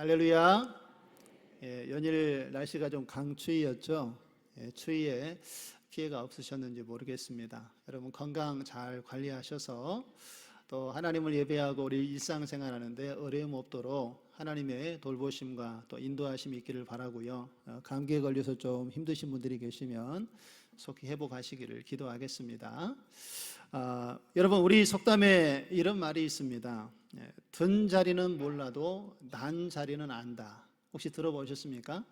할렐루야. 연일 날씨가 좀 강추위였죠. 추위에 피해가 없으셨는지 모르겠습니다. 여러분 건강 잘 관리하셔서 또 하나님을 예배하고 우리 일상생활하는데 어려움 없도록 하나님의 돌보심과 또 인도하심이 있기를 바라고요. 감기에 걸려서 좀 힘드신 분들이 계시면 속히 회복하시기를 기도하겠습니다. 여러분 우리 속담에 이런 말이 있습니다. 든 자리는 몰라도 난 자리는 안다. 혹시 들어보셨습니까?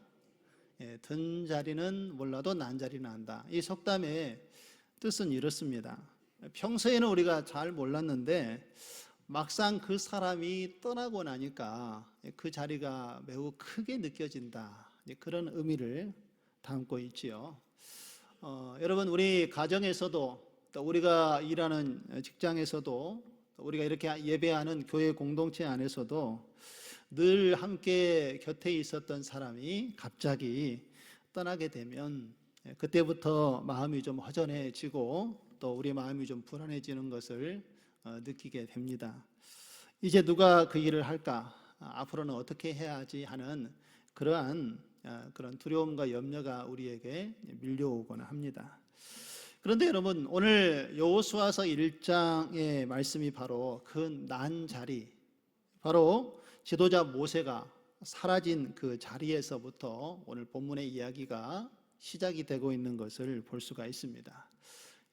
든 자리는 몰라도 난 자리는 안다. 이 속담의 뜻은 이렇습니다. 평소에는 우리가 잘 몰랐는데 막상 그 사람이 떠나고 나니까 그 자리가 매우 크게 느껴진다. 그런 의미를 담고 있지요. 여러분 우리 가정에서도 또 우리가 일하는 직장에서도 우리가 이렇게 예배하는 교회 공동체 안에서도 늘 함께 곁에 있었던 사람이 갑자기 떠나게 되면 그때부터 마음이 좀 허전해지고 또 우리 마음이 좀 불안해지는 것을 느끼게 됩니다. 이제 누가 그 일을 할까? 앞으로는 어떻게 해야지 하는 그러한 그런 두려움과 염려가 우리에게 밀려오곤 합니다. 그런데 여러분 오늘 여호수아서 1장의 말씀이 바로 그 난 자리, 바로 지도자 모세가 사라진 그 자리에서부터 오늘 본문의 이야기가 시작이 되고 있는 것을 볼 수가 있습니다.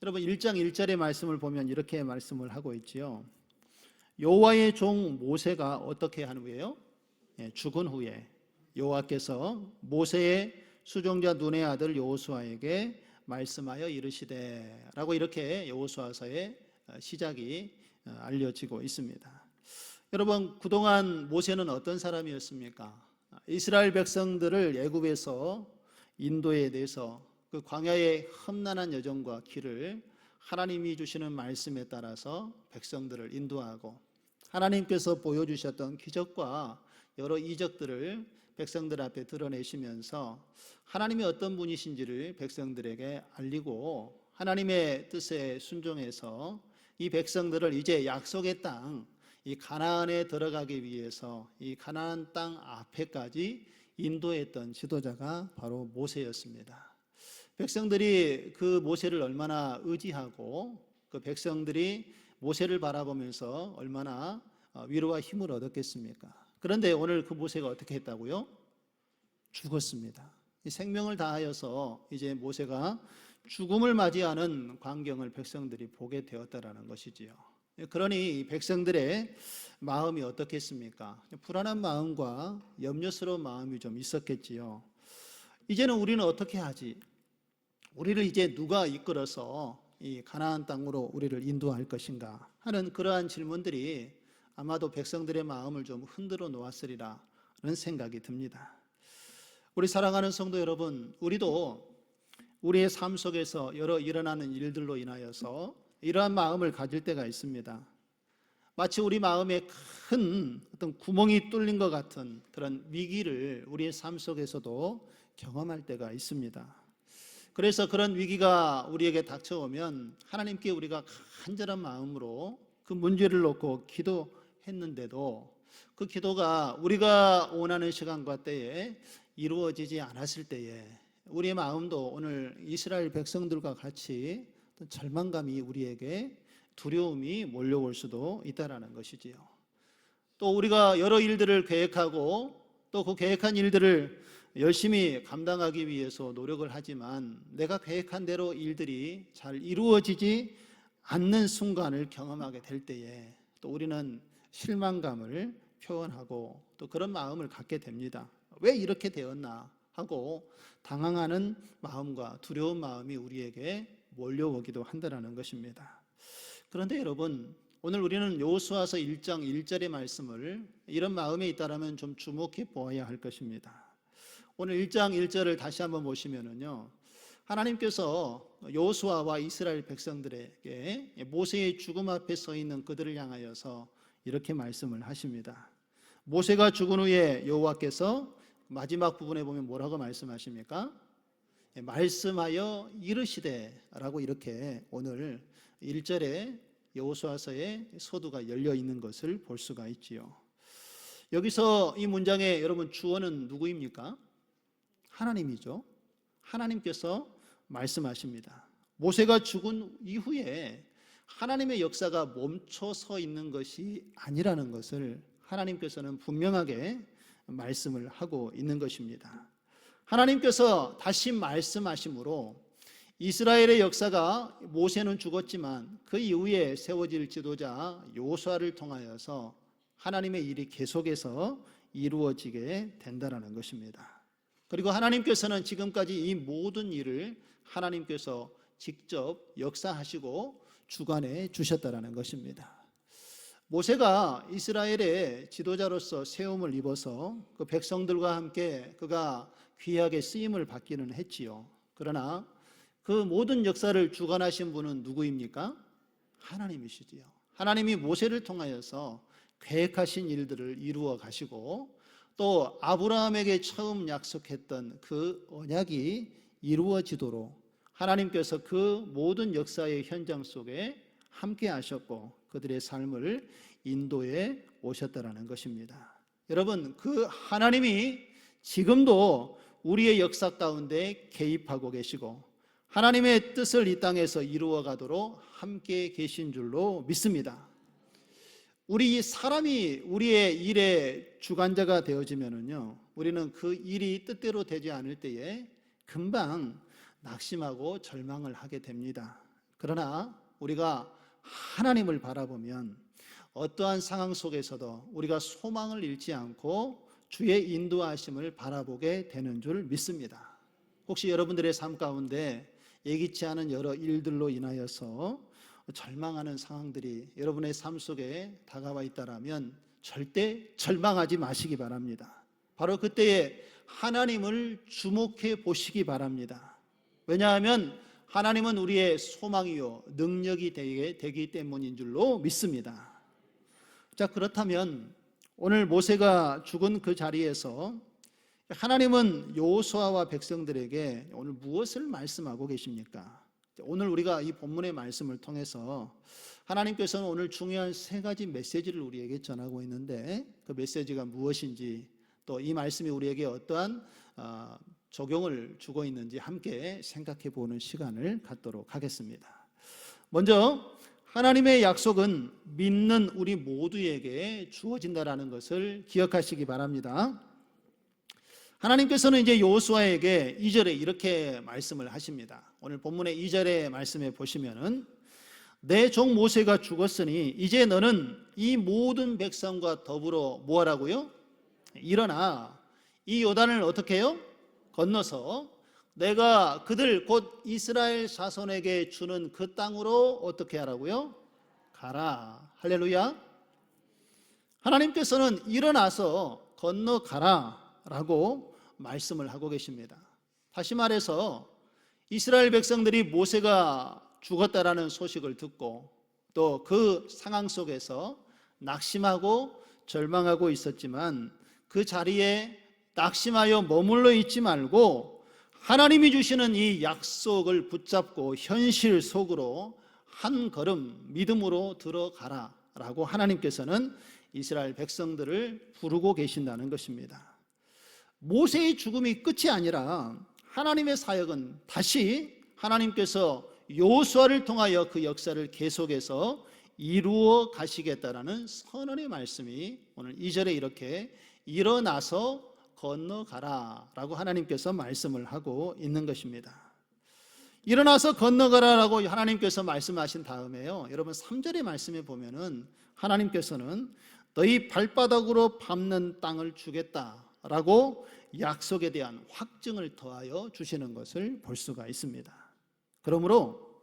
여러분 1장 1절의 말씀을 보면 이렇게 말씀을 하고 있지요. 여호와의 종 모세가 어떻게 한 후에요? 죽은 후에 여호와께서 모세의 수종자 눈의 아들 여호수아에게 말씀하여 이르시되 라고 이렇게 여호수아서의 시작이 알려지고 있습니다. 여러분 그동안 모세는 어떤 사람이었습니까? 이스라엘 백성들을 애굽에서 인도에 내서 그 광야의 험난한 여정과 길을 하나님이 주시는 말씀에 따라서 백성들을 인도하고 하나님께서 보여주셨던 기적과 여러 이적들을 백성들 앞에 드러내시면서 하나님이 어떤 분이신지를 백성들에게 알리고 하나님의 뜻에 순종해서 이 백성들을 이제 약속의 땅, 이 가나안에 들어가기 위해서 이 가나안 땅 앞에까지 인도했던 지도자가 바로 모세였습니다. 백성들이 그 모세를 얼마나 의지하고 그 백성들이 모세를 바라보면서 얼마나 위로와 힘을 얻었겠습니까? 그런데 오늘 그 모세가 어떻게 했다고요? 죽었습니다. 생명을 다하여서 이제 모세가 죽음을 맞이하는 광경을 백성들이 보게 되었다라는 것이지요. 그러니 백성들의 마음이 어떻겠습니까? 불안한 마음과 염려스러운 마음이 좀 있었겠지요. 이제는 우리는 어떻게 하지? 우리를 이제 누가 이끌어서 이 가나안 땅으로 우리를 인도할 것인가 하는 그러한 질문들이 아마도 백성들의 마음을 좀 흔들어 놓았으리라는 생각이 듭니다. 우리 사랑하는 성도 여러분, 우리도 우리의 삶 속에서 여러 일어나는 일들로 인하여서 이러한 마음을 가질 때가 있습니다. 마치 우리 마음에 큰 어떤 구멍이 뚫린 것 같은 그런 위기를 우리의 삶 속에서도 경험할 때가 있습니다. 그래서 그런 위기가 우리에게 닥쳐오면 하나님께 우리가 간절한 마음으로 그 문제를 놓고 기도했는데도 그 기도가 우리가 원하는 시간과 때에 이루어지지 않았을 때에 우리의 마음도 오늘 이스라엘 백성들과 같이 절망감이 우리에게 두려움이 몰려올 수도 있다라는 것이지요. 또 우리가 여러 일들을 계획하고 또 그 계획한 일들을 열심히 감당하기 위해서 노력을 하지만 내가 계획한 대로 일들이 잘 이루어지지 않는 순간을 경험하게 될 때에 또 우리는 실망감을 표현하고 또 그런 마음을 갖게 됩니다. 왜 이렇게 되었나 하고 당황하는 마음과 두려운 마음이 우리에게 몰려오기도 한다는 것입니다. 그런데 여러분 오늘 우리는 여호수아서 1장 1절의 말씀을 이런 마음에 있다라면 좀 주목해 보아야 할 것입니다. 오늘 1장 1절을 다시 한번 보시면은요, 하나님께서 여호수아와 이스라엘 백성들에게 모세의 죽음 앞에 서 있는 그들을 향하여서 이렇게 말씀을 하십니다. 모세가 죽은 후에 여호와께서 마지막 부분에 보면 뭐라고 말씀하십니까? 말씀하여 이르시되 라고 이렇게 오늘 1절에 여호수아서의 서두가 열려 있는 것을 볼 수가 있지요. 여기서 이 문장의 여러분 주어는 누구입니까? 하나님이죠. 하나님께서 말씀하십니다. 모세가 죽은 이후에 하나님의 역사가 멈춰서 있는 것이 아니라는 것을 하나님께서는 분명하게 말씀을 하고 있는 것입니다. 하나님께서 다시 말씀하심으로 이스라엘의 역사가 모세는 죽었지만 그 이후에 세워질 지도자 여호수아를 통하여서 하나님의 일이 계속해서 이루어지게 된다는 것입니다. 그리고 하나님께서는 지금까지 이 모든 일을 하나님께서 직접 역사하시고 주관해 주셨다는 것입니다. 모세가 이스라엘의 지도자로서 세움을 입어서 그 백성들과 함께 그가 귀하게 쓰임을 받기는 했지요. 그러나 그 모든 역사를 주관하신 분은 누구입니까? 하나님이시지요. 하나님이 모세를 통하여서 계획하신 일들을 이루어 가시고 또 아브라함에게 처음 약속했던 그 언약이 이루어지도록 하나님께서 그 모든 역사의 현장 속에 함께 하셨고 그들의 삶을 인도해 오셨다는 것입니다. 여러분, 그 하나님이 지금도 우리의 역사 가운데 개입하고 계시고 하나님의 뜻을 이 땅에서 이루어 가도록 함께 계신 줄로 믿습니다. 우리 사람이 우리의 일의 주관자가 되어지면은요, 우리는 그 일이 뜻대로 되지 않을 때에 금방 낙심하고 절망을 하게 됩니다. 그러나 우리가 하나님을 바라보면 어떠한 상황 속에서도 우리가 소망을 잃지 않고 주의 인도하심을 바라보게 되는 줄 믿습니다. 혹시 여러분들의 삶 가운데 예기치 않은 여러 일들로 인하여서 절망하는 상황들이 여러분의 삶 속에 다가와 있다라면 절대 절망하지 마시기 바랍니다. 바로 그때에 하나님을 주목해 보시기 바랍니다. 왜냐하면 하나님은 우리의 소망이요 능력이 되기 때문인 줄로 믿습니다. 자, 그렇다면 오늘 모세가 죽은 그 자리에서 하나님은 여호수아와 백성들에게 오늘 무엇을 말씀하고 계십니까? 오늘 우리가 이 본문의 말씀을 통해서 하나님께서는 오늘 중요한 세 가지 메시지를 우리에게 전하고 있는데 그 메시지가 무엇인지 또 이 말씀이 우리에게 어떠한 적용을 주고 있는지 함께 생각해 보는 시간을 갖도록 하겠습니다. 먼저 하나님의 약속은 믿는 우리 모두에게 주어진다라는 것을 기억하시기 바랍니다. 하나님께서는 이제 여호수아에게 2절에 이렇게 말씀을 하십니다. 오늘 본문의 2절의 말씀에 보시면은 내 종 모세가 죽었으니 이제 너는 이 모든 백성과 더불어 뭐하라고요? 일어나 이 요단을 어떻게 해요? 건너서 내가 그들 곧 이스라엘 자손에게 주는 그 땅으로 어떻게 하라고요? 가라. 할렐루야. 하나님께서는 일어나서 건너가라 라고 말씀을 하고 계십니다. 다시 말해서 이스라엘 백성들이 모세가 죽었다라는 소식을 듣고 또 그 상황 속에서 낙심하고 절망하고 있었지만 그 자리에 낙심하여 머물러 있지 말고 하나님이 주시는 이 약속을 붙잡고 현실 속으로 한 걸음 믿음으로 들어가라 라고 하나님께서는 이스라엘 백성들을 부르고 계신다는 것입니다. 모세의 죽음이 끝이 아니라 하나님의 사역은 다시 하나님께서 여호수아를 통하여 그 역사를 계속해서 이루어 가시겠다라는 선언의 말씀이 오늘 2절에 이렇게 일어나서 건너가라 라고 하나님께서 말씀을 하고 있는 것입니다. 일어나서 건너가라 라고 하나님께서 말씀하신 다음에요, 여러분 3절의 말씀에 보면은 하나님께서는 너희 발바닥으로 밟는 땅을 주겠다 라고 약속에 대한 확증을 더하여 주시는 것을 볼 수가 있습니다. 그러므로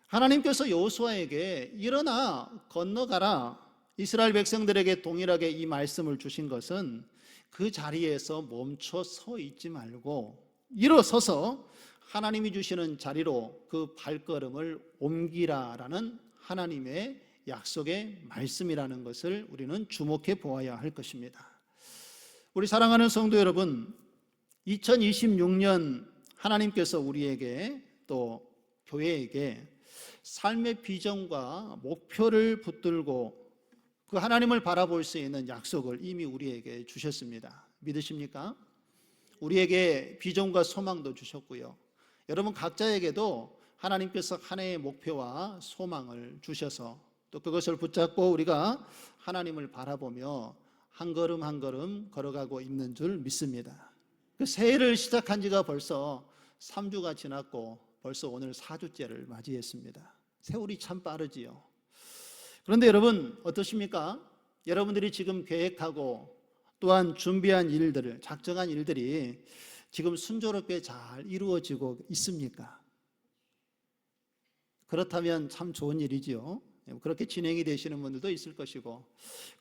하나님께서 여호수아에게 일어나 건너가라 이스라엘 백성들에게 동일하게 이 말씀을 주신 것은 그 자리에서 멈춰 서 있지 말고 일어서서 하나님이 주시는 자리로 그 발걸음을 옮기라라는 하나님의 약속의 말씀이라는 것을 우리는 주목해 보아야 할 것입니다. 우리 사랑하는 성도 여러분, 2026년 하나님께서 우리에게 또 교회에게 삶의 비전과 목표를 붙들고 그 하나님을 바라볼 수 있는 약속을 이미 우리에게 주셨습니다. 믿으십니까? 우리에게 비전과 소망도 주셨고요. 여러분 각자에게도 하나님께서 한 해의 목표와 소망을 주셔서 또 그것을 붙잡고 우리가 하나님을 바라보며 한 걸음 한 걸음 걸어가고 있는 줄 믿습니다. 그 새해를 시작한 지가 벌써 3주가 지났고 벌써 오늘 4주째를 맞이했습니다. 세월이 참 빠르지요. 그런데 여러분 어떠십니까? 여러분들이 지금 계획하고 또한 준비한 일들을, 작정한 일들이 지금 순조롭게 잘 이루어지고 있습니까? 그렇다면 참 좋은 일이지요. 그렇게 진행이 되시는 분들도 있을 것이고,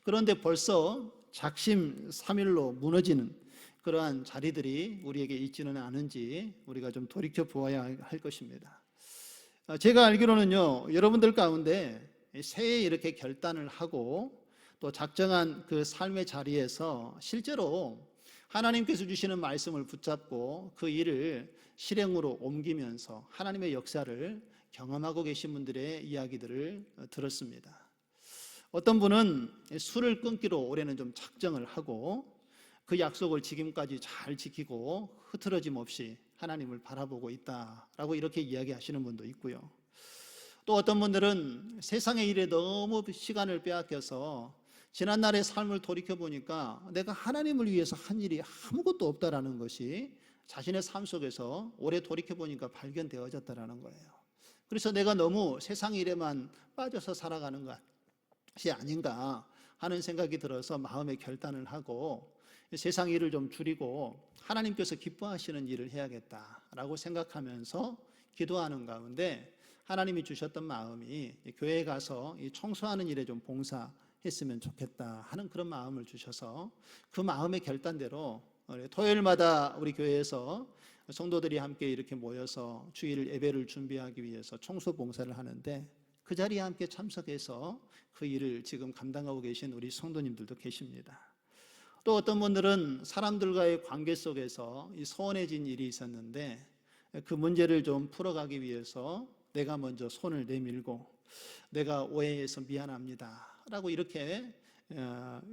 그런데 벌써 작심삼일로 무너지는 그러한 자리들이 우리에게 있지는 않은지 우리가 좀 돌이켜 보아야 할 것입니다. 제가 알기로는요, 여러분들 가운데 새해 이렇게 결단을 하고 또 작정한 그 삶의 자리에서 실제로 하나님께서 주시는 말씀을 붙잡고 그 일을 실행으로 옮기면서 하나님의 역사를 경험하고 계신 분들의 이야기들을 들었습니다. 어떤 분은 술을 끊기로 올해는 좀 작정을 하고 그 약속을 지금까지 잘 지키고 흐트러짐 없이 하나님을 바라보고 있다라고 이렇게 이야기하시는 분도 있고요. 또 어떤 분들은 세상의 일에 너무 시간을 빼앗겨서 지난날의 삶을 돌이켜보니까 내가 하나님을 위해서 한 일이 아무것도 없다라는 것이 자신의 삶 속에서 올해 돌이켜보니까 발견되어졌다라는 거예요. 그래서 내가 너무 세상 일에만 빠져서 살아가는 것이 아닌가 하는 생각이 들어서 마음의 결단을 하고 세상 일을 좀 줄이고 하나님께서 기뻐하시는 일을 해야겠다라고 생각하면서 기도하는 가운데 하나님이 주셨던 마음이 교회에 가서 이 청소하는 일에 좀 봉사했으면 좋겠다 하는 그런 마음을 주셔서 그 마음의 결단대로 토요일마다 우리 교회에서 성도들이 함께 이렇게 모여서 주일 예배를 준비하기 위해서 청소 봉사를 하는데 그 자리에 함께 참석해서 그 일을 지금 감당하고 계신 우리 성도님들도 계십니다. 또 어떤 분들은 사람들과의 관계 속에서 이 소원해진 일이 있었는데 그 문제를 좀 풀어가기 위해서 내가 먼저 손을 내밀고 내가 오해해서 미안합니다 라고 이렇게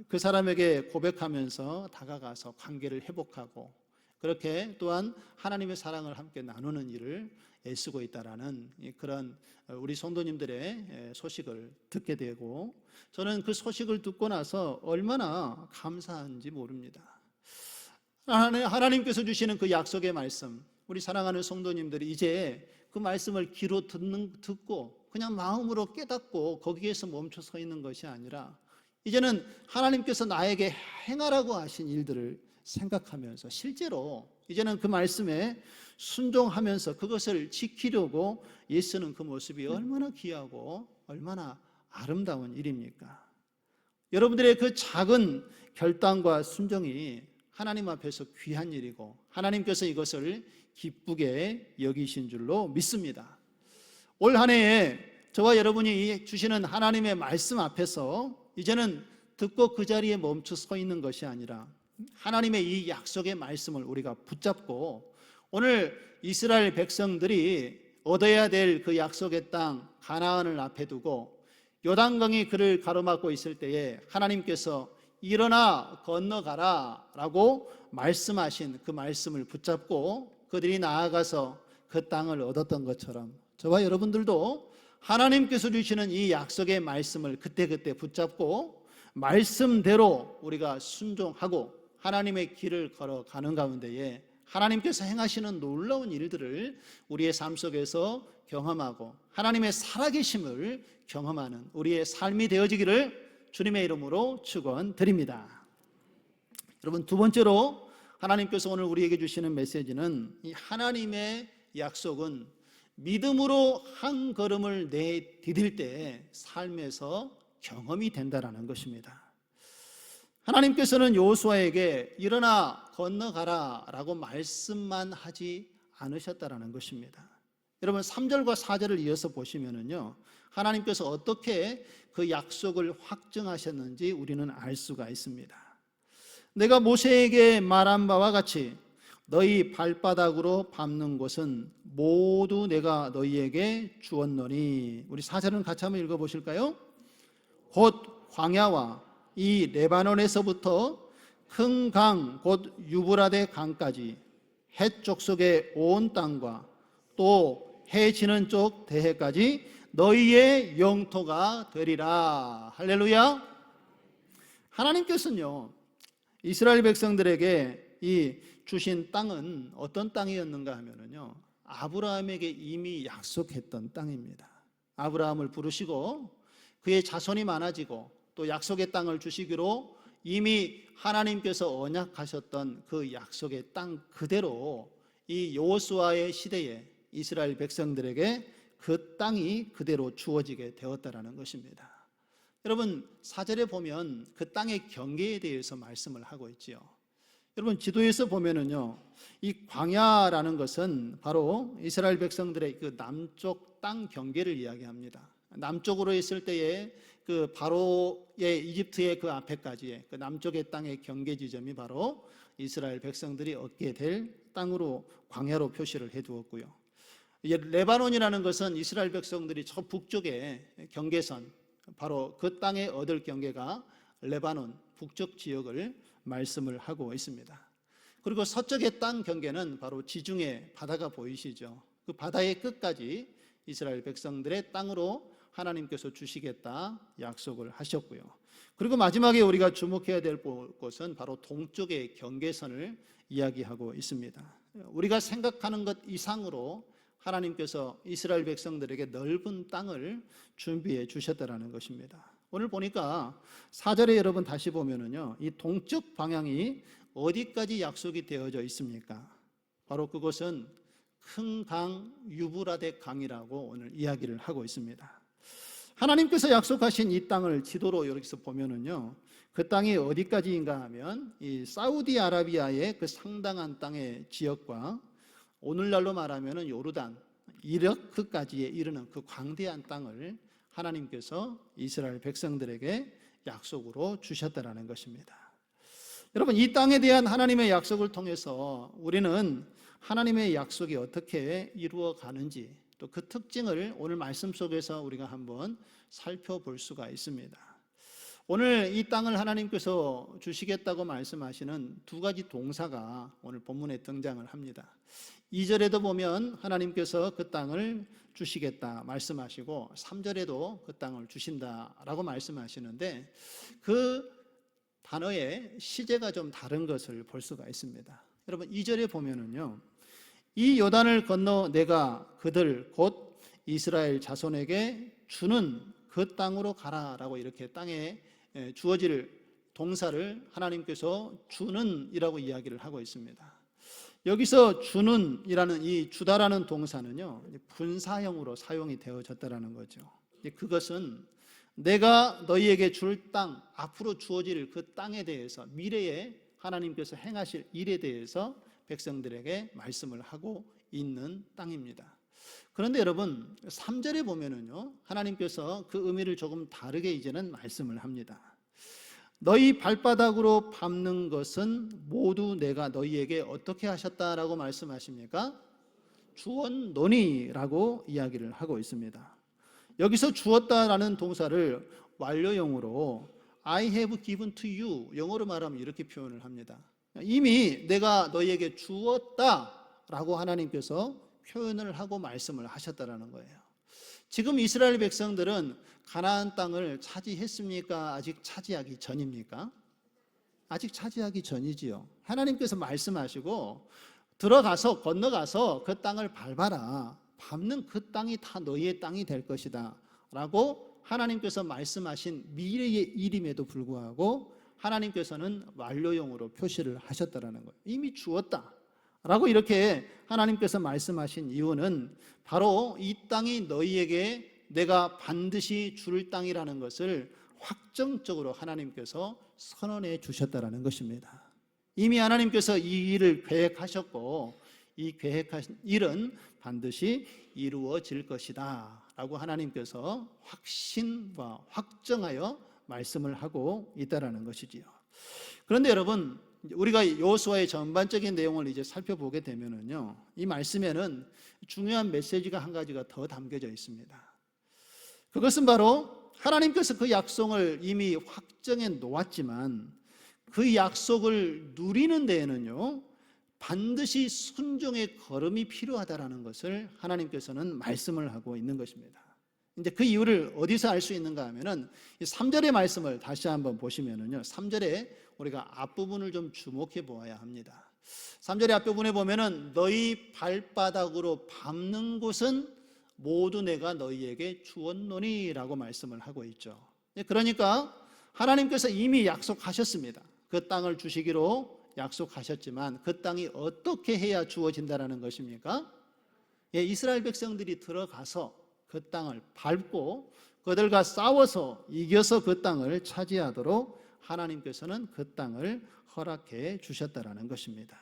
그 사람에게 고백하면서 다가가서 관계를 회복하고 그렇게 또한 하나님의 사랑을 함께 나누는 일을 애쓰고 있다라는 그런 우리 성도님들의 소식을 듣게 되고 저는 그 소식을 듣고 나서 얼마나 감사한지 모릅니다. 하나님께서 주시는 그 약속의 말씀, 우리 사랑하는 성도님들이 이제 그 말씀을 귀로 듣고 그냥 마음으로 깨닫고 거기에서 멈춰 서 있는 것이 아니라 이제는 하나님께서 나에게 행하라고 하신 일들을 생각하면서 실제로 이제는 그 말씀에 순종하면서 그것을 지키려고 애쓰는 그 모습이 얼마나 귀하고 얼마나 아름다운 일입니까? 여러분들의 그 작은 결단과 순종이 하나님 앞에서 귀한 일이고 하나님께서 이것을 기쁘게 여기신 줄로 믿습니다. 올 한 해에 저와 여러분이 주시는 하나님의 말씀 앞에서 이제는 듣고 그 자리에 멈춰 서 있는 것이 아니라 하나님의 이 약속의 말씀을 우리가 붙잡고 오늘 이스라엘 백성들이 얻어야 될 그 약속의 땅 가나안을 앞에 두고 요단강이 그를 가로막고 있을 때에 하나님께서 일어나 건너가라 라고 말씀하신 그 말씀을 붙잡고 그들이 나아가서 그 땅을 얻었던 것처럼 저와 여러분들도 하나님께서 주시는 이 약속의 말씀을 그때그때 붙잡고 말씀대로 우리가 순종하고 하나님의 길을 걸어가는 가운데에 하나님께서 행하시는 놀라운 일들을 우리의 삶 속에서 경험하고 하나님의 살아계심을 경험하는 우리의 삶이 되어지기를 주님의 이름으로 축원드립니다. 여러분 두 번째로 하나님께서 오늘 우리에게 주시는 메시지는 이 하나님의 약속은 믿음으로 한 걸음을 내디딜 때 삶에서 경험이 된다라는 것입니다. 하나님께서는 여호수아에게 일어나 건너가라 라고 말씀만 하지 않으셨다라는 것입니다. 여러분 3절과 4절을 이어서 보시면은요 하나님께서 어떻게 그 약속을 확증하셨는지 우리는 알 수가 있습니다. 내가 모세에게 말한 바와 같이 너희 발바닥으로 밟는 곳은 모두 내가 너희에게 주었노니 우리 4절은 같이 한번 읽어보실까요? 곧 광야와 이 레바논에서부터 큰 강 곧 유브라데 강까지 해쪽 속의 온 땅과 또 해 지는 쪽 대해까지 너희의 영토가 되리라. 할렐루야. 하나님께서는요, 이스라엘 백성들에게 이 주신 땅은 어떤 땅이었는가 하면은요, 아브라함에게 이미 약속했던 땅입니다. 아브라함을 부르시고 그의 자손이 많아지고 또 약속의 땅을 주시기로 이미 하나님께서 언약하셨던 그 약속의 땅 그대로 이 여호수아의 시대에 이스라엘 백성들에게 그 땅이 그대로 주어지게 되었다라는 것입니다. 여러분, 4절에 보면 그 땅의 경계에 대해서 말씀을 하고 있지요. 여러분, 지도에서 보면은요, 이 광야라는 것은 바로 이스라엘 백성들의 그 남쪽 땅 경계를 이야기합니다. 남쪽으로 있을 때에 그 바로의 이집트의 그 앞에까지의 그 남쪽의 땅의 경계 지점이 바로 이스라엘 백성들이 얻게 될 땅으로 광야로 표시를 해두었고요. 레바논이라는 것은 이스라엘 백성들이 저 북쪽의 경계선, 바로 그 땅에 얻을 경계가 레바논 북쪽 지역을 말씀을 하고 있습니다. 그리고 서쪽의 땅 경계는 바로 지중해 바다가 보이시죠. 그 바다의 끝까지 이스라엘 백성들의 땅으로 하나님께서 주시겠다 약속을 하셨고요. 그리고 마지막에 우리가 주목해야 될 곳은 바로 동쪽의 경계선을 이야기하고 있습니다. 우리가 생각하는 것 이상으로 하나님께서 이스라엘 백성들에게 넓은 땅을 준비해 주셨다라는 것입니다. 오늘 보니까 4절에 여러분 다시 보면은요, 이 동쪽 방향이 어디까지 약속이 되어져 있습니까? 바로 그것은 큰 강 유브라데 강이라고 오늘 이야기를 하고 있습니다. 하나님께서 약속하신 이 땅을 지도로 여기서 보면은요, 그 땅이 어디까지인가 하면 이 사우디아라비아의 그 상당한 땅의 지역과 오늘날로 말하면은 요르단, 이라크까지에 이르는 그 광대한 땅을 하나님께서 이스라엘 백성들에게 약속으로 주셨다라는 것입니다. 여러분, 이 땅에 대한 하나님의 약속을 통해서 우리는 하나님의 약속이 어떻게 이루어가는지 또 그 특징을 오늘 말씀 속에서 우리가 한번 살펴볼 수가 있습니다. 오늘 이 땅을 하나님께서 주시겠다고 말씀하시는 두 가지 동사가 오늘 본문에 등장을 합니다. 2절에도 보면 하나님께서 그 땅을 주시겠다 말씀하시고 3절에도 그 땅을 주신다라고 말씀하시는데 그 단어의 시제가 좀 다른 것을 볼 수가 있습니다. 여러분, 2절에 보면은요, 이 요단을 건너 내가 그들 곧 이스라엘 자손에게 주는 그 땅으로 가라라고 이렇게 땅에 주어질 동사를 하나님께서 주는 이라고 이야기를 하고 있습니다. 여기서 주는 이라는 이 주다라는 동사는요, 분사형으로 사용이 되어졌다라는 거죠. 그것은 내가 너희에게 줄 땅, 앞으로 주어질 그 땅에 대해서 미래에 하나님께서 행하실 일에 대해서 백성들에게 말씀을 하고 있는 땅입니다. 그런데 여러분, 3절에 보면은요, 하나님께서 그 의미를 조금 다르게 이제는 말씀을 합니다. 너희 발바닥으로 밟는 것은 모두 내가 너희에게 어떻게 하셨다라고 말씀하십니까? 주었노니라고 이야기를 하고 있습니다. 여기서 주었다라는 동사를 완료형으로 I have given to you, 영어로 말하면 이렇게 표현을 합니다. 이미 내가 너희에게 주었다라고 하나님께서 표현을 하고 말씀을 하셨다라는 거예요. 지금 이스라엘 백성들은 가나안 땅을 차지했습니까? 아직 차지하기 전입니까? 아직 차지하기 전이지요. 하나님께서 말씀하시고 들어가서 건너가서 그 땅을 밟아라. 밟는 그 땅이 다 너희의 땅이 될 것이다 라고 하나님께서 말씀하신 미래의 일임에도 불구하고 하나님께서는 완료형으로 표시를 하셨다라는 거예요. 이미 주었다 라고 이렇게 하나님께서 말씀하신 이유는 바로 이 땅이 너희에게 내가 반드시 줄 땅이라는 것을 확정적으로 하나님께서 선언해 주셨다라는 것입니다. 이미 하나님께서 이 일을 계획하셨고 이 계획하신 일은 반드시 이루어질 것이다 라고 하나님께서 확신과 확정하여 말씀을 하고 있다라는 것이지요. 그런데 여러분, 우리가 여호수아의 전반적인 내용을 이제 살펴보게 되면은요, 이 말씀에는 중요한 메시지가 한 가지가 더 담겨져 있습니다. 그것은 바로 하나님께서 그 약속을 이미 확정해 놓았지만 그 약속을 누리는 데에는요, 반드시 순종의 걸음이 필요하다라는 것을 하나님께서는 말씀을 하고 있는 것입니다. 이제 그 이유를 어디서 알 수 있는가 하면은 이 3절의 말씀을 다시 한번 보시면은요, 3절에 우리가 앞부분을 좀 주목해 보아야 합니다. 3절의 앞부분에 보면은 너희 발바닥으로 밟는 곳은 모두 내가 너희에게 주었노니라고 말씀을 하고 있죠. 그러니까 하나님께서 이미 약속하셨습니다. 그 땅을 주시기로 약속하셨지만 그 땅이 어떻게 해야 주어진다라는 것입니까? 이스라엘 백성들이 들어가서 그 땅을 밟고 그들과 싸워서 이겨서 그 땅을 차지하도록 하나님께서는 그 땅을 허락해 주셨다라는 것입니다.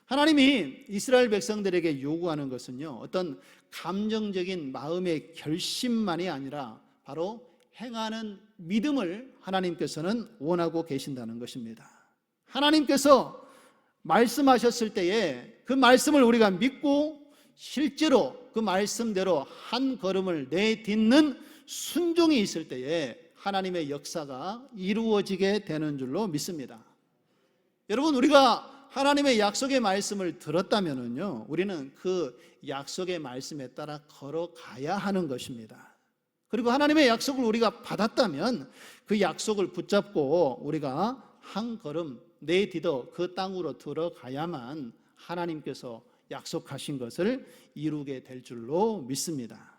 하나님이 이스라엘 백성들에게 요구하는 것은요, 어떤 감정적인 마음의 결심만이 아니라 바로 행하는 믿음을 하나님께서는 원하고 계신다는 것입니다. 하나님께서 말씀하셨을 때에 그 말씀을 우리가 믿고 실제로 그 말씀대로 한 걸음을 내딛는 순종이 있을 때에 하나님의 역사가 이루어지게 되는 줄로 믿습니다. 여러분, 우리가 하나님의 약속의 말씀을 들었다면요, 우리는 그 약속의 말씀에 따라 걸어가야 하는 것입니다. 그리고 하나님의 약속을 우리가 받았다면 그 약속을 붙잡고 우리가 한 걸음 내딛어 그 땅으로 들어가야만 하나님께서 약속하신 것을 이루게 될 줄로 믿습니다.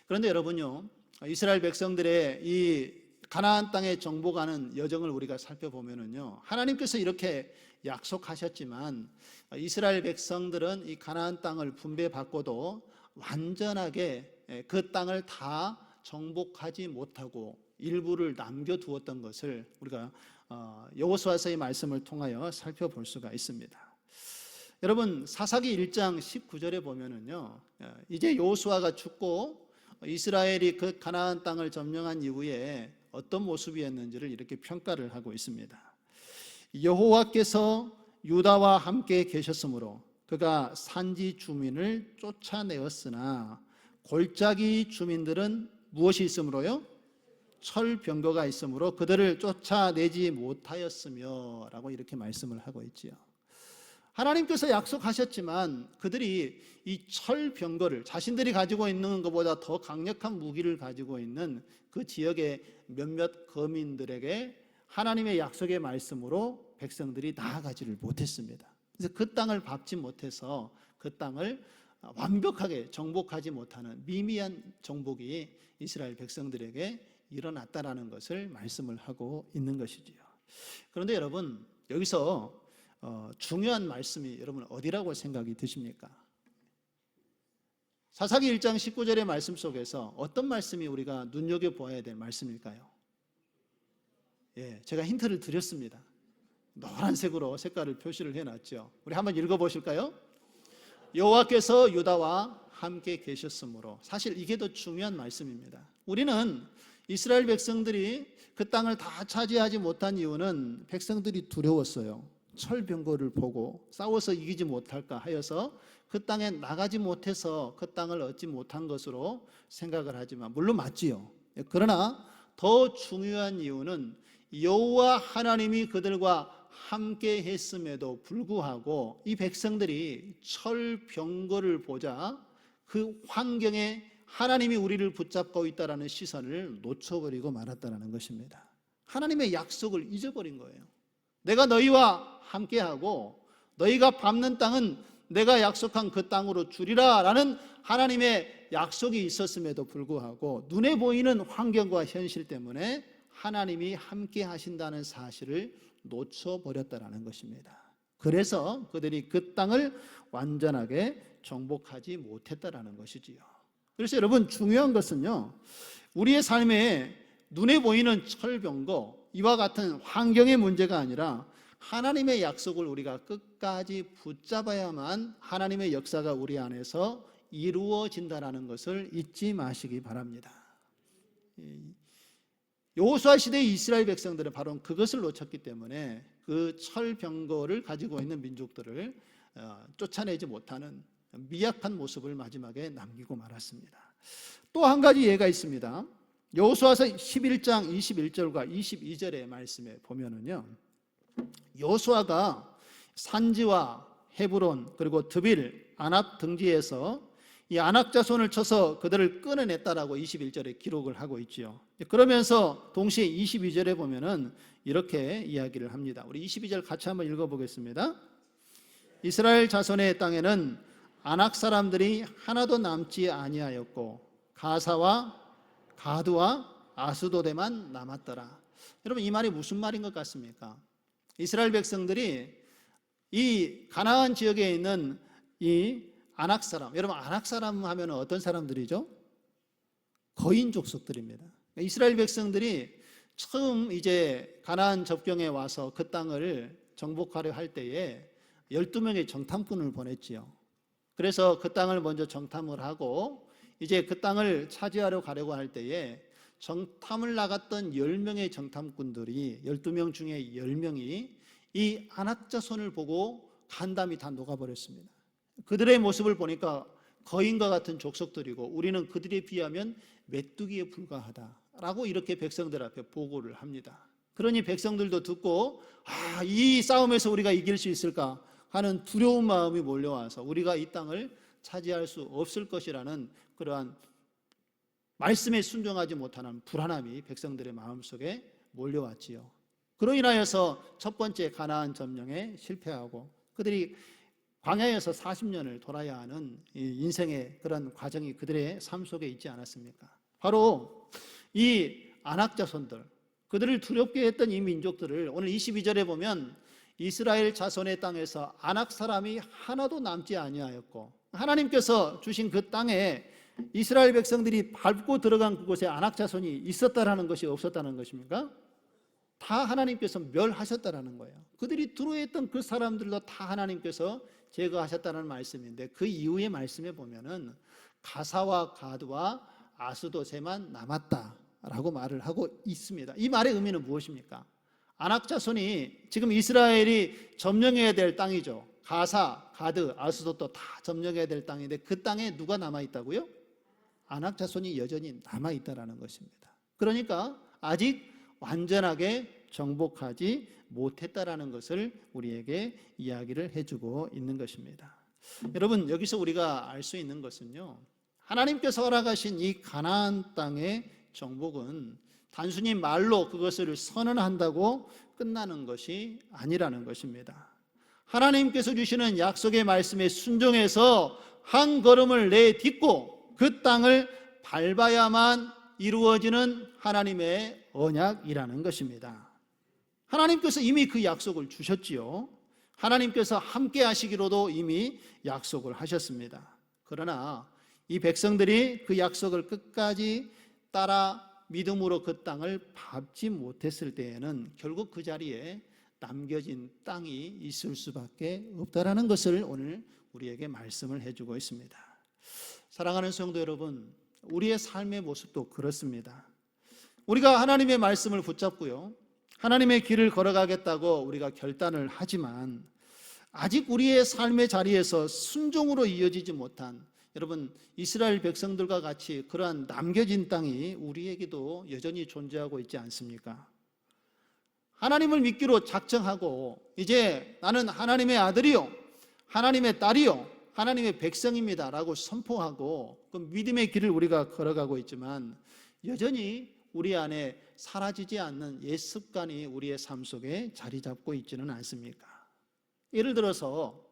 그런데 여러분요, 이스라엘 백성들의 이 가나안 땅에 정복하는 여정을 우리가 살펴보면은요, 하나님께서 이렇게 약속하셨지만 이스라엘 백성들은 이 가나안 땅을 분배받고도 완전하게 그 땅을 다 정복하지 못하고 일부를 남겨두었던 것을 우리가 여호수아서의 말씀을 통하여 살펴볼 수가 있습니다. 여러분, 사사기 1장 19절에 보면은요, 이제 여호수아가 죽고 이스라엘이 그 가나안 땅을 점령한 이후에 어떤 모습이었는지를 이렇게 평가를 하고 있습니다. 여호와께서 유다와 함께 계셨으므로 그가 산지 주민을 쫓아내었으나 골짜기 주민들은 무엇이 있으므로요? 철병거가 있으므로 그들을 쫓아내지 못하였으며 라고 이렇게 말씀을 하고 있지요. 하나님께서 약속하셨지만 그들이 이 철병거를 자신들이 가지고 있는 것보다 더 강력한 무기를 가지고 있는 그 지역의 몇몇 거민들에게 하나님의 약속의 말씀으로 백성들이 나아가지를 못했습니다. 그래서 그 땅을 밟지 못해서 그 땅을 완벽하게 정복하지 못하는 미미한 정복이 이스라엘 백성들에게 일어났다라는 것을 말씀을 하고 있는 것이지요. 그런데 여러분, 여기서 중요한 말씀이 여러분 어디라고 생각이 드십니까? 사사기 1장 19절의 말씀 속에서 어떤 말씀이 우리가 눈여겨보아야 될 말씀일까요? 제가 힌트를 드렸습니다. 노란색으로 색깔을 표시를 해놨죠. 우리 한번 읽어보실까요? 여호와께서 유다와 함께 계셨으므로. 사실 이게 더 중요한 말씀입니다. 우리는 이스라엘 백성들이 그 땅을 다 차지하지 못한 이유는 백성들이 두려웠어요. 철병거를 보고 싸워서 이기지 못할까 하여서 그 땅에 나가지 못해서 그 땅을 얻지 못한 것으로 생각을 하지만 물론 맞지요. 그러나 더 중요한 이유는 여호와 하나님이 그들과 함께 했음에도 불구하고 이 백성들이 철병거를 보자 그 환경에 하나님이 우리를 붙잡고 있다라는 시선을 놓쳐버리고 말았다는 것입니다. 하나님의 약속을 잊어버린 거예요. 내가 너희와 함께하고 너희가 밟는 땅은 내가 약속한 그 땅으로 주리라 라는 하나님의 약속이 있었음에도 불구하고 눈에 보이는 환경과 현실 때문에 하나님이 함께 하신다는 사실을 놓쳐버렸다는 것입니다. 그래서 그들이 그 땅을 완전하게 정복하지 못했다는 것이지요. 그래서 여러분, 중요한 것은요, 우리의 삶에 눈에 보이는 철병거, 이와 같은 환경의 문제가 아니라 하나님의 약속을 우리가 끝까지 붙잡아야만 하나님의 역사가 우리 안에서 이루어진다는 것을 잊지 마시기 바랍니다. 여호수아 시대의 이스라엘 백성들은 바로 그것을 놓쳤기 때문에 그 철병거를 가지고 있는 민족들을 쫓아내지 못하는 미약한 모습을 마지막에 남기고 말았습니다. 또 한 가지 예가 있습니다. 여호수아서 11장 21절과 22절의 말씀에 보면은요, 여호수아가 산지와 헤브론 그리고 드빌, 아낙 등지에서 이 아낙 자손을 쳐서 그들을 끊어냈다라고 21절에 기록을 하고 있지요. 그러면서 동시에 22절에 보면은 이렇게 이야기를 합니다. 우리 22절 같이 한번 읽어보겠습니다. 이스라엘 자손의 땅에는 아낙 사람들이 하나도 남지 아니하였고 가사와 가드와 아스도데만 남았더라. 여러분, 이 말이 무슨 말인 것 같습니까? 이스라엘 백성들이 이 가나안 지역에 있는 이 아낙 사람, 여러분 아낙 사람 하면 어떤 사람들이죠? 거인 족속들입니다. 이스라엘 백성들이 처음 이제 가나안 접경에 와서 그 땅을 정복하려 할 때에 12명의 정탐꾼을 보냈지요. 그래서 그 땅을 먼저 정탐을 하고 이제 그 땅을 차지하려 가려고 할 때에 정탐을 나갔던 10명의 정탐꾼들이 12명 중에 10명이 이 아낙 자손을 보고 간담이 다 녹아버렸습니다. 그들의 모습을 보니까 거인과 같은 족속들이고 우리는 그들에 비하면 메뚜기에 불과하다라고 이렇게 백성들 앞에 보고를 합니다. 그러니 백성들도 듣고 이 싸움에서 우리가 이길 수 있을까 하는 두려운 마음이 몰려와서 우리가 이 땅을 차지할 수 없을 것이라는 그러한 말씀에 순종하지 못하는 불안함이 백성들의 마음속에 몰려왔지요. 그로 인하여서 첫 번째 가나안 점령에 실패하고 그들이 광야에서 40년을 돌아야 하는 인생의 그런 과정이 그들의 삶 속에 있지 않았습니까? 바로 이 아낙 자손들, 그들을 두렵게 했던 이 민족들을 오늘 22절에 보면 이스라엘 자손의 땅에서 아낙 사람이 하나도 남지 아니하였고, 하나님께서 주신 그 땅에 이스라엘 백성들이 밟고 들어간 그곳에 아낙 자손이 있었다라는 것이 없었다는 것입니까? 다 하나님께서 멸하셨다라는 거예요. 그들이 들어했던 그 사람들도 다 하나님께서 제거하셨다는 말씀인데, 그 이후의 말씀에 보면은 가사와 가드와 아스도세만 남았다라고 말을 하고 있습니다. 이 말의 의미는 무엇입니까? 아낙 자손이 지금 이스라엘이 점령해야 될 땅이죠. 가사, 가드, 아스도도 다 점령해야 될 땅인데 그 땅에 누가 남아있다고요? 아낙 자손이 여전히 남아있다라는 것입니다. 그러니까 아직 완전하게 정복하지 못했다라는 것을 우리에게 이야기를 해주고 있는 것입니다. 여러분, 여기서 우리가 알 수 있는 것은요, 하나님께서 허락하신 이 가나안 땅의 정복은 단순히 말로 그것을 선언한다고 끝나는 것이 아니라는 것입니다. 하나님께서 주시는 약속의 말씀에 순종해서 한 걸음을 내딛고 그 땅을 밟아야만 이루어지는 하나님의 언약이라는 것입니다. 하나님께서 이미 그 약속을 주셨지요. 하나님께서 함께 하시기로도 이미 약속을 하셨습니다. 그러나 이 백성들이 그 약속을 끝까지 따라 믿음으로 그 땅을 밟지 못했을 때에는 결국 그 자리에 남겨진 땅이 있을 수밖에 없다라는 것을 오늘 우리에게 말씀을 해주고 있습니다. 사랑하는 성도 여러분, 우리의 삶의 모습도 그렇습니다. 우리가 하나님의 말씀을 붙잡고요, 하나님의 길을 걸어가겠다고 우리가 결단을 하지만 아직 우리의 삶의 자리에서 순종으로 이어지지 못한, 여러분, 이스라엘 백성들과 같이 그러한 남겨진 땅이 우리에게도 여전히 존재하고 있지 않습니까? 하나님을 믿기로 작정하고 이제 나는 하나님의 아들이요, 하나님의 딸이요, 하나님의 백성입니다 라고 선포하고 그 믿음의 길을 우리가 걸어가고 있지만 여전히 우리 안에 사라지지 않는 옛 습관이 우리의 삶 속에 자리 잡고 있지는 않습니까? 예를 들어서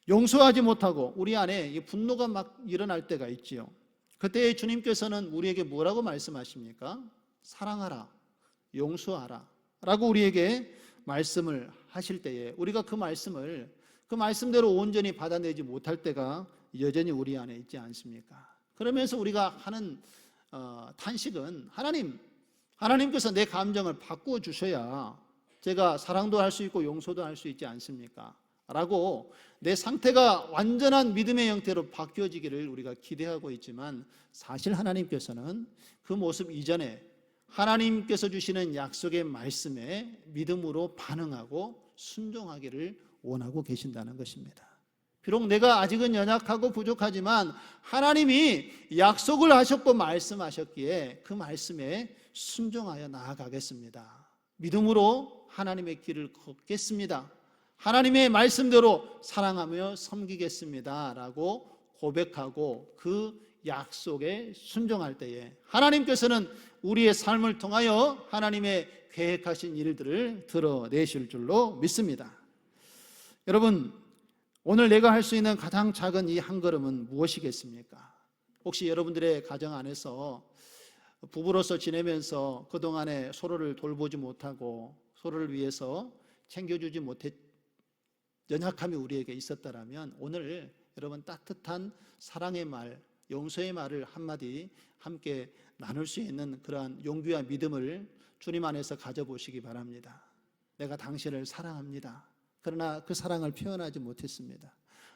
용서하지 못하고 우리 안에 분노가 막 일어날 때가 있지요. 그때 주님께서는 우리에게 뭐라고 말씀하십니까? 사랑하라, 용서하라 라고 우리에게 말씀을 하실 때에 우리가 그 말씀대로 온전히 받아내지 못할 때가 여전히 우리 안에 있지 않습니까? 그러면서 우리가 하는 탄식은, 하나님께서 내 감정을 바꾸어 주셔야 제가 사랑도 할 수 있고 용서도 할 수 있지 않습니까? 라고 내 상태가 완전한 믿음의 형태로 바뀌어지기를 우리가 기대하고 있지만, 사실 하나님께서는 그 모습 이전에 하나님께서 주시는 약속의 말씀에 믿음으로 반응하고 순종하기를 원하고 계신다는 것입니다. 비록 내가 아직은 연약하고 부족하지만 하나님이 약속을 하셨고 말씀하셨기에 그 말씀에 순종하여 나아가겠습니다. 믿음으로 하나님의 길을 걷겠습니다. 하나님의 말씀대로 사랑하며 섬기겠습니다 라고 고백하고 그 약속에 순종할 때에 하나님께서는 우리의 삶을 통하여 하나님의 계획하신 일들을 드러내실 줄로 믿습니다. 여러분, 오늘 내가 할 수 있는 가장 작은 이 한 걸음은 무엇이겠습니까? 혹시 여러분들의 가정 안에서 부부로서 지내면서 그동안에 서로를 돌보지 못하고 서로를 위해서 챙겨주지 못했 연약함이 우리에게 있었다라면 오늘 여러분 따뜻한 사랑의 말, 용서의 말을 한마디 함께 나눌 수 있는 그러한 용기와 믿음을 주님 안에서 가져보시기 바랍니다. 내가 당신을 사랑합니다. 그러나 그 사랑을 표현하지 못했습니다.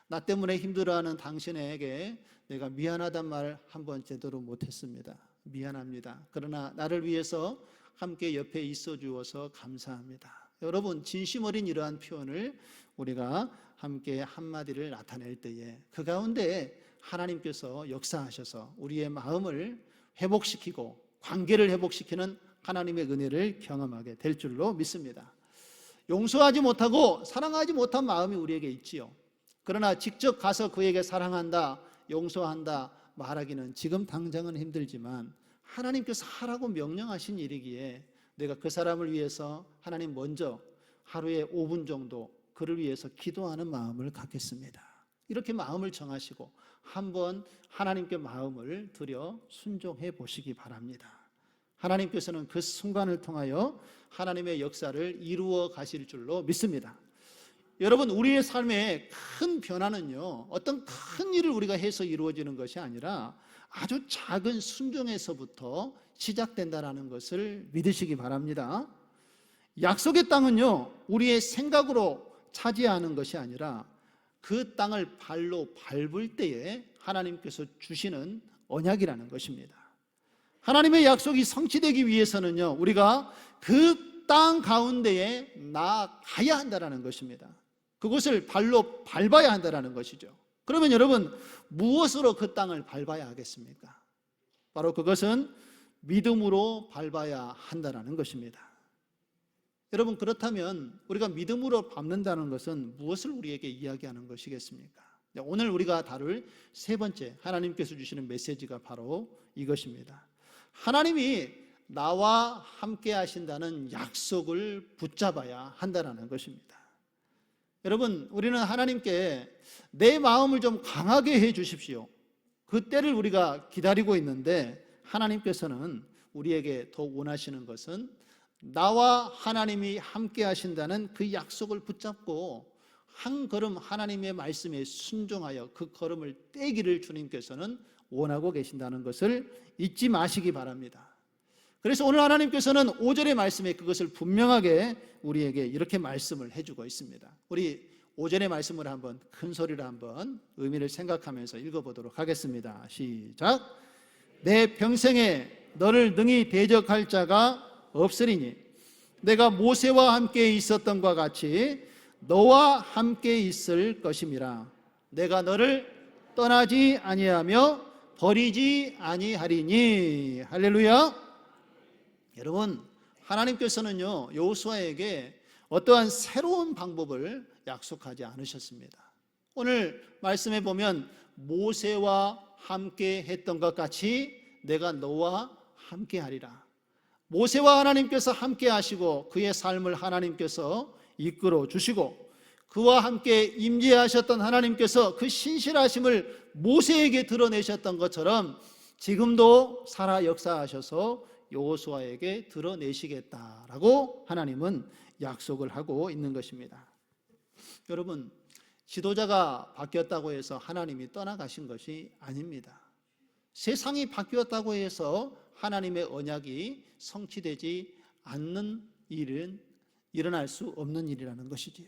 나 때문에 힘들어하는 당신에게 내가 미안하단 말 한 번 제대로 못했습니다. 미안합니다. 그러나 나를 위해서 함께 옆에 있어 주어서 감사합니다. 여러분, 진심 어린 이러한 표현을 우리가 함께 한마디를 나타낼 때에 그 가운데 하나님께서 역사하셔서 우리의 마음을 회복시키고 관계를 회복시키는 하나님의 은혜를 경험하게 될 줄로 믿습니다. 용서하지 못하고 사랑하지 못한 마음이 우리에게 있지요. 그러나 직접 가서 그에게 사랑한다, 용서한다 말하기는 지금 당장은 힘들지만 하나님께서 하라고 명령하신 일이기에 내가 그 사람을 위해서 하나님 먼저 하루에 5분 정도 그를 위해서 기도하는 마음을 갖겠습니다. 이렇게 마음을 정하시고 한번 하나님께 마음을 들여 순종해 보시기 바랍니다. 하나님께서는 그 순간을 통하여 하나님의 역사를 이루어 가실 줄로 믿습니다. 여러분, 우리의 삶의 큰 변화는요, 어떤 큰 일을 우리가 해서 이루어지는 것이 아니라 아주 작은 순종에서부터 시작된다라는 것을 믿으시기 바랍니다. 약속의 땅은요, 우리의 생각으로 차지하는 것이 아니라 그 땅을 발로 밟을 때에 하나님께서 주시는 언약이라는 것입니다. 하나님의 약속이 성취되기 위해서는요, 우리가 그 땅 가운데에 나아가야 한다는 것입니다. 그것을 발로 밟아야 한다는 것이죠. 그러면 여러분, 무엇으로 그 땅을 밟아야 하겠습니까? 바로 그것은 믿음으로 밟아야 한다는 것입니다. 여러분, 그렇다면 우리가 믿음으로 밟는다는 것은 무엇을 우리에게 이야기하는 것이겠습니까? 오늘 우리가 다룰 세 번째 하나님께서 주시는 메시지가 바로 이것입니다. 하나님이 나와 함께 하신다는 약속을 붙잡아야 한다는 것입니다. 여러분, 우리는 하나님께 내 마음을 좀 강하게 해 주십시오. 그 때를 우리가 기다리고 있는데 하나님께서는 우리에게 더 원하시는 것은 나와 하나님이 함께 하신다는 그 약속을 붙잡고 한 걸음 하나님의 말씀에 순종하여 그 걸음을 떼기를 주님께서는 원하고 계신다는 것을 잊지 마시기 바랍니다. 그래서 오늘 하나님께서는 5절의 말씀에 그것을 분명하게 우리에게 이렇게 말씀을 해주고 있습니다. 우리 5절의 말씀을 한번 큰 소리로 한번 의미를 생각하면서 읽어보도록 하겠습니다. 시작. 내 평생에 너를 능히 대적할 자가 없으리니 내가 모세와 함께 있었던 것과 같이 너와 함께 있을 것임이라. 내가 너를 떠나지 아니하며 버리지 아니하리니. 할렐루야. 여러분, 하나님께서는요, 여호수아에게 어떠한 새로운 방법을 약속하지 않으셨습니다. 오늘 말씀에 보면 모세와 함께 했던 것 같이 내가 너와 함께 하리라. 모세와 하나님께서 함께 하시고 그의 삶을 하나님께서 이끌어 주시고 그와 함께 임재하셨던 하나님께서 그 신실하심을 모세에게 드러내셨던 것처럼 지금도 살아 역사하셔서 여호수아에게 드러내시겠다라고 하나님은 약속을 하고 있는 것입니다. 여러분, 지도자가 바뀌었다고 해서 하나님이 떠나가신 것이 아닙니다. 세상이 바뀌었다고 해서 하나님의 언약이 성취되지 않는 일은 일어날 수 없는 일이라는 것이지요.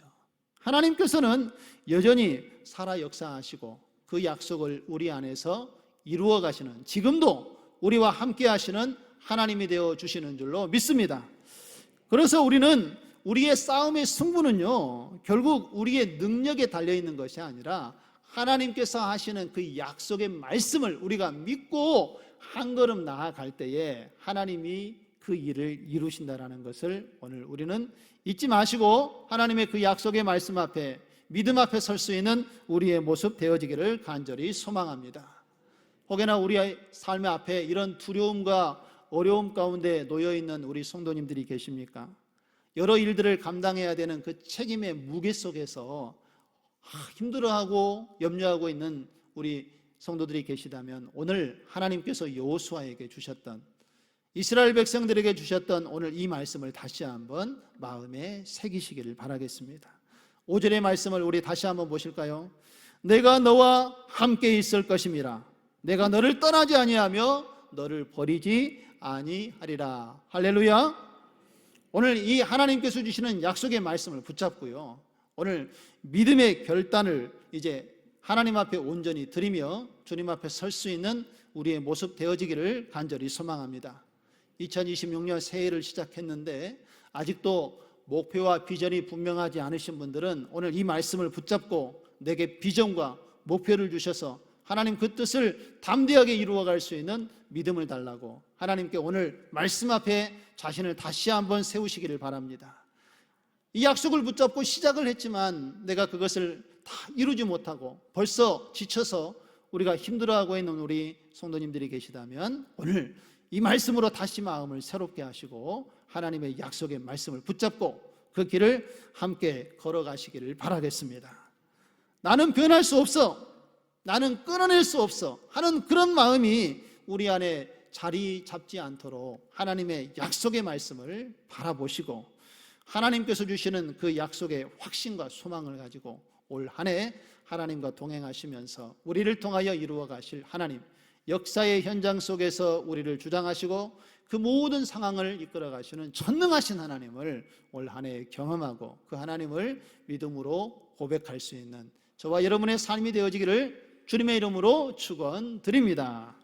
하나님께서는 여전히 살아 역사하시고 그 약속을 우리 안에서 이루어 가시는, 지금도 우리와 함께 하시는 하나님이 되어 주시는 줄로 믿습니다. 그래서 우리는 우리의 싸움의 승부는요, 결국 우리의 능력에 달려 있는 것이 아니라 하나님께서 하시는 그 약속의 말씀을 우리가 믿고 한 걸음 나아갈 때에 하나님이 그 일을 이루신다라는 것을 오늘 우리는 잊지 마시고 하나님의 그 약속의 말씀 앞에 믿음 앞에 설 수 있는 우리의 모습 되어지기를 간절히 소망합니다. 혹여나 우리의 삶의 앞에 이런 두려움과 어려움 가운데 놓여있는 우리 성도님들이 계십니까? 여러 일들을 감당해야 되는 그 책임의 무게 속에서 힘들어하고 염려하고 있는 우리 성도들이 계시다면 오늘 하나님께서 여호수아에게 주셨던, 이스라엘 백성들에게 주셨던 오늘 이 말씀을 다시 한번 마음에 새기시기를 바라겠습니다. 5절의 말씀을 우리 다시 한번 보실까요? 내가 너와 함께 있을 것임이라. 내가 너를 떠나지 아니하며 너를 버리지 아니하리라. 할렐루야. 오늘 이 하나님께서 주시는 약속의 말씀을 붙잡고요, 오늘 믿음의 결단을 이제 하나님 앞에 온전히 드리며 주님 앞에 설 수 있는 우리의 모습 되어지기를 간절히 소망합니다. 2026년 새해를 시작했는데 아직도 목표와 비전이 분명하지 않으신 분들은 오늘 이 말씀을 붙잡고 내게 비전과 목표를 주셔서 하나님 그 뜻을 담대하게 이루어갈 수 있는 믿음을 달라고 하나님께 오늘 말씀 앞에 자신을 다시 한번 세우시기를 바랍니다. 이 약속을 붙잡고 시작을 했지만 내가 그것을 다 이루지 못하고 벌써 지쳐서 우리가 힘들어하고 있는 우리 성도님들이 계시다면 오늘 이 말씀으로 다시 마음을 새롭게 하시고 하나님의 약속의 말씀을 붙잡고 그 길을 함께 걸어가시기를 바라겠습니다. 나는 변할 수 없어, 나는 끊어낼 수 없어 하는 그런 마음이 우리 안에 자리 잡지 않도록 하나님의 약속의 말씀을 바라보시고 하나님께서 주시는 그 약속의 확신과 소망을 가지고 올 한 해 하나님과 동행하시면서 우리를 통하여 이루어 가실 하나님, 역사의 현장 속에서 우리를 주장하시고 그 모든 상황을 이끌어 가시는 전능하신 하나님을 올 한 해 경험하고 그 하나님을 믿음으로 고백할 수 있는 저와 여러분의 삶이 되어지기를 주님의 이름으로 축원드립니다.